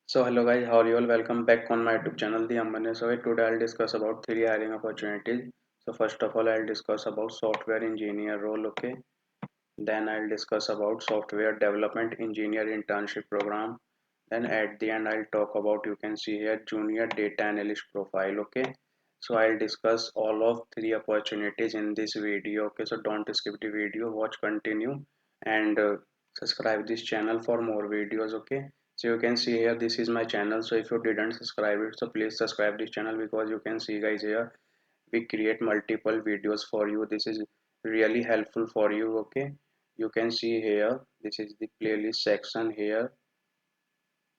So hello guys, how are you all? Welcome back on my YouTube channel, The Ambane. So today I'll discuss about three hiring opportunities. So first of all, I'll discuss about software engineer role. Okay. Then I'll discuss about software development engineer internship program. Then at the end, I'll talk about, you can see here, junior data analyst profile. Okay. So I'll discuss all of three opportunities in this video. Okay. So don't skip the video, watch continue, and subscribe this channel for more videos. Okay. So you can see here, this is my channel. So if you didn't subscribe it, so please subscribe this channel, because you can see guys here we create multiple videos for you. This is really helpful for you. Okay, you can see here, this is the playlist section. Here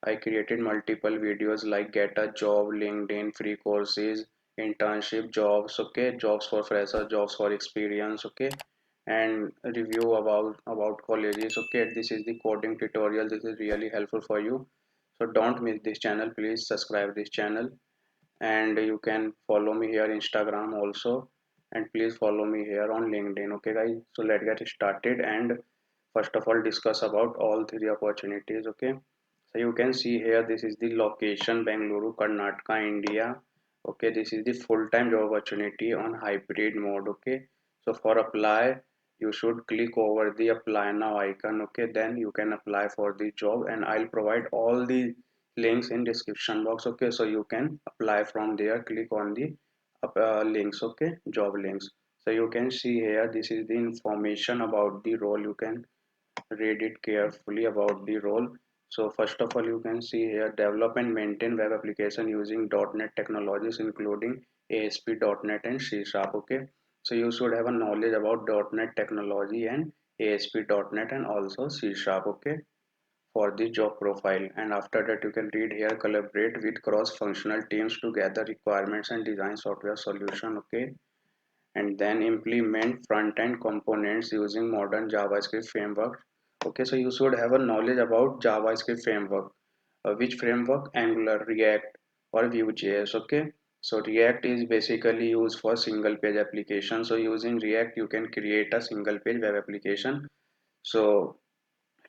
I created multiple videos like get a job, LinkedIn, free courses, internship, jobs. Okay, jobs for fresher, jobs for experience. Okay, and review about colleges. Okay, this is the coding tutorial. This is really helpful for you, so don't miss this channel. Please subscribe this channel, and you can follow me here Instagram also, and please follow me here on LinkedIn. Okay guys, so let's get started, and first of all discuss about all three opportunities. Okay, so you can see here, this is the location, Bengaluru, Karnataka, India. Okay, this is the full-time job opportunity on hybrid mode. Okay, so for apply, you should click over the apply now icon. Okay, then you can apply for the job, and I'll provide all the links in description box. Okay, so you can apply from there. Click on the links. Okay, job links. So you can see here, this is the information about the role. You can read it carefully about the role. So first of all, you can see here, develop and maintain web application using .NET technologies including ASP.NET and C Sharp. Okay, so you should have a knowledge about .NET technology and ASP.NET and also C Sharp. Okay, for the job profile, and after that you can read here, collaborate with cross-functional teams to gather requirements and design software solution. Okay, and then implement front-end components using modern JavaScript framework. Okay, so you should have a knowledge about JavaScript framework. Which framework? Angular, React, or Vue.js. Okay, so React is basically used for single page application. So using React you can create a single page web application. So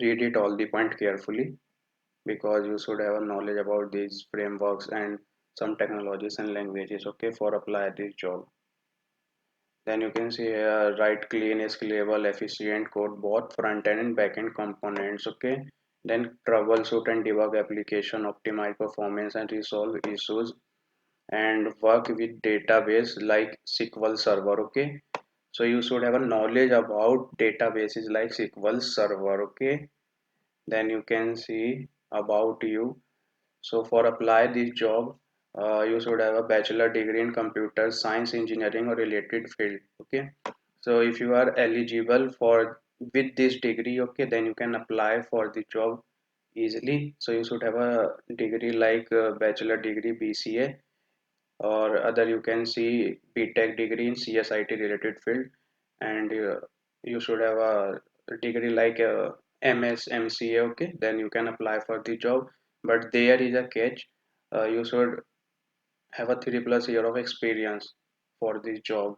read it all the point carefully, because you should have a knowledge about these frameworks and some technologies and languages. Okay, for apply this job. Then you can see here, write clean, scalable, efficient code, both front end and back end components. Okay, then troubleshoot and debug application, optimize performance and resolve issues, and work with database like SQL Server. Okay, so you should have a knowledge about databases like SQL Server. Okay, then you can see about you. So for apply this job, you should have a bachelor degree in computer science, engineering or related field. Okay, so if you are eligible for with this degree, okay, then you can apply for the job easily. So you should have a degree like bachelor degree BCA, or other you can see BTech degree in CSIT related field, and you should have a degree like MS MCA. Okay, then you can apply for the job, but there is a catch. You should have a 3+ year of experience for this job.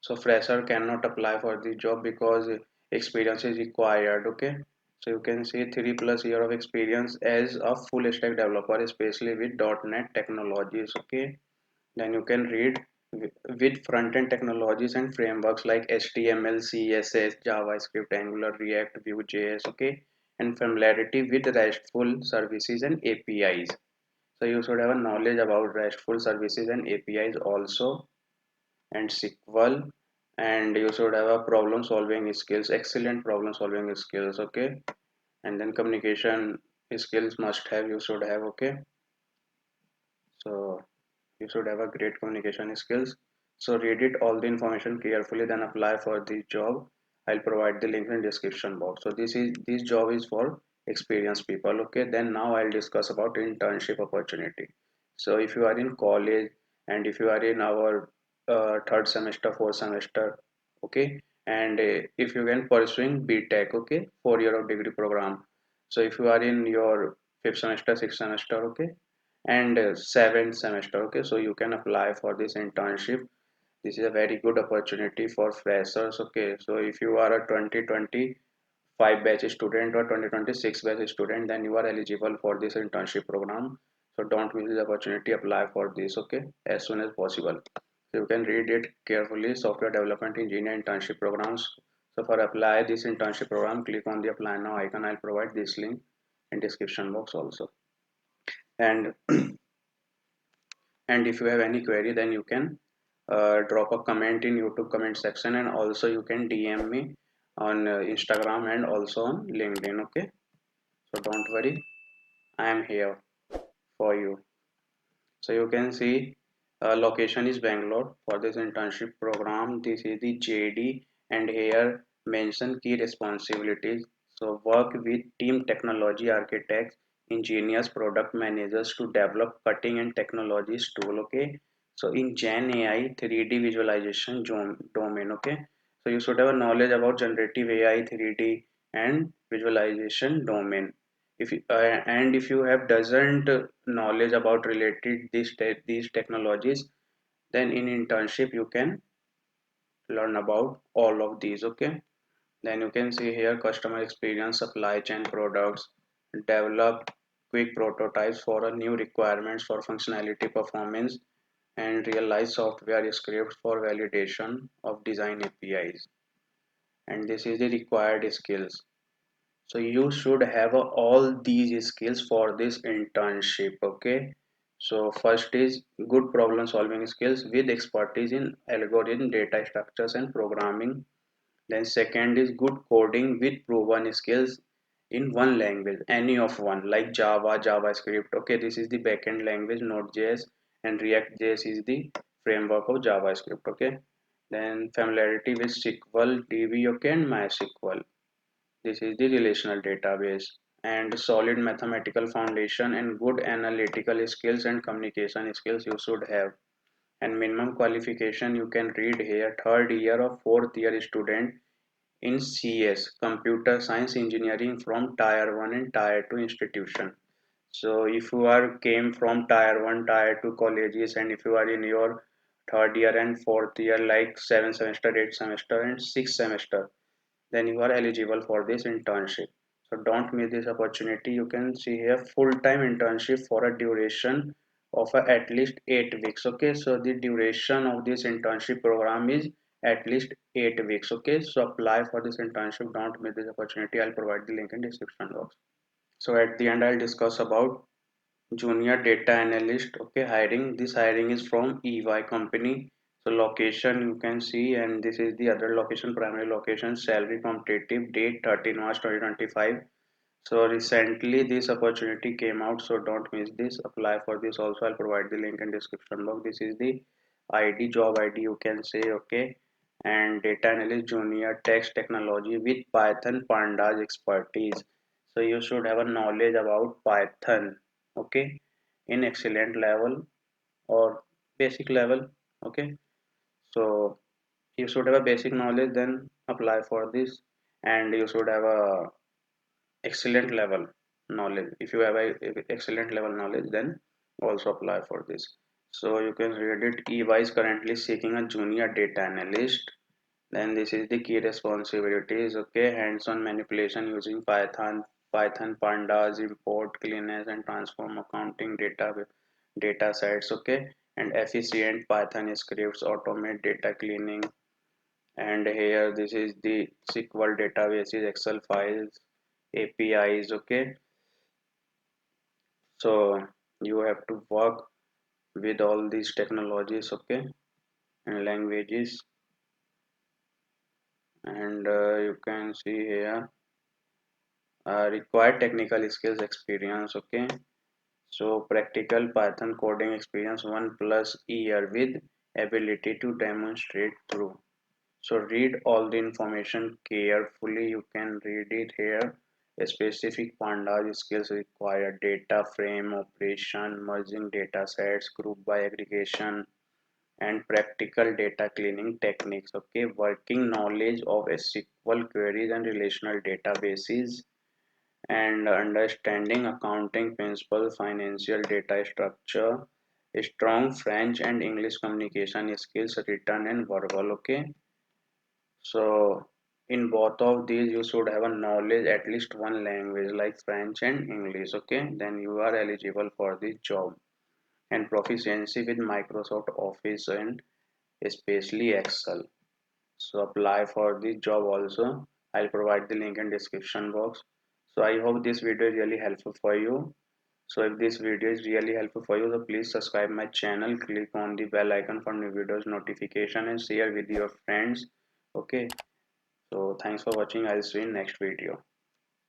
So fresher cannot apply for the job because experience is required. Okay, so you can see 3+ year of experience as a full stack developer, especially with .NET technologies. Okay, then you can read with front-end technologies and frameworks like HTML, CSS, JavaScript, Angular, React, Vue.js. Okay, and familiarity with RESTful services and APIs. So you should have a knowledge about RESTful services and APIs also, and SQL, and you should have a problem solving skills, excellent problem solving skills. Okay, and then communication skills must have, you should have. Okay, so you should have a great communication skills. So read it all the information carefully, then apply for the job. I'll provide the link in description box. So this job is for experienced people. Okay, then now I'll discuss about internship opportunity. So if you are in college, and if you are in our third semester, fourth semester, okay, and if you can pursuing BTech, okay, 4 year of degree program. So if you are in your fifth semester, sixth semester, okay, and seventh semester, okay, so you can apply for this internship. This is a very good opportunity for freshers. Okay, so if you are a 2020 batch student or 2026 batch student, then you are eligible for this internship program. So don't miss the opportunity, apply for this, okay, as soon as possible. So you can read it carefully. Software development engineer internship programs. So for apply this internship program, click on the apply now icon. I'll provide this link in description box also. And and if you have any query, then you can drop a comment in YouTube comment section, and also you can DM me on Instagram and also on LinkedIn, okay. So don't worry, I am here for you. So you can see location is Bangalore for this internship program. This is the JD, and here mention key responsibilities. So work with team technology architects, engineers, product managers to develop cutting and technologies tool. Okay. So in GenAI 3D visualization domain. Okay. So you should have a knowledge about generative AI 3D and visualization domain. If you have doesn't knowledge about related these technologies, then in internship you can learn about all of these, okay. Then you can see here customer experience, supply chain, products, develop quick prototypes for a new requirements for functionality, performance, and realize software scripts for validation of design APIs. And this is the required skills. So you should have all these skills for this internship, okay. So first is good problem solving skills with expertise in algorithm, data structures, and programming. Then second is good coding with proven skills in one language, any of one, like Java, JavaScript, okay. This is the backend language, Node.js, and ReactJS is the framework of JavaScript, okay. Then familiarity with SQL, DB, okay, and MySQL. This is the relational database. And solid mathematical foundation and good analytical skills and communication skills you should have. And minimum qualification you can read here, third year or fourth year student in CS, computer science engineering, from tier 1 and tier 2 institution. So if you are came from tier 1 tier 2 colleges, and if you are in your third year and fourth year, like 7 semester, 8 semester, and 6 semester, then you are eligible for this internship. So don't miss this opportunity. You can see here full-time internship for a duration of at least 8 weeks, okay. So the duration of this internship program is at least 8 weeks, okay. So apply for this internship, don't miss this opportunity. I'll provide the link in description box. So at the end I'll discuss about junior data analyst, okay, hiring. This hiring is from EY company. So location you can see, and this is the other location, primary location. Salary competitive, date 13 March 2025. So recently this opportunity came out, so don't miss this. Apply for this also. I'll provide the link in description box. This is the ID, job ID you can say, okay. And data analyst junior, text technology with Python pandas expertise. So you should have a knowledge about Python, okay, in excellent level or basic level, okay. So you should have a basic knowledge, then apply for this. And you should have a excellent level knowledge. If you have a excellent level knowledge, then also apply for this. So you can read it. EY is currently seeking a junior data analyst. Then this is the key responsibilities, okay. Hands-on manipulation using Python pandas, import, cleanness, and transform accounting data sets, okay. And efficient Python scripts automate data cleaning. And here this is the SQL databases, Excel files, APIs, okay. So you have to work with all these technologies, okay, and languages. And you can see here required technical skills experience, okay. So practical Python coding experience 1+ year with ability to demonstrate through. So read all the information carefully. You can read it here. A specific pandas skills required: data frame operation, merging data sets, group by aggregation, and practical data cleaning techniques, okay. Working knowledge of SQL queries and relational databases, and understanding accounting principles, financial data structure, strong French and English communication skills, written and verbal, okay. So In both of these you should have a knowledge at least one language like French and English. Okay, then you are eligible for the job. And proficiency with Microsoft Office and especially Excel. So apply for the job also. I'll provide the link in description box. So I hope this video is really helpful for you. So if this video is really helpful for you, so please subscribe my channel, click on the bell icon for new videos notification and share with your friends. Okay, so thanks for watching. I'll see you in next video.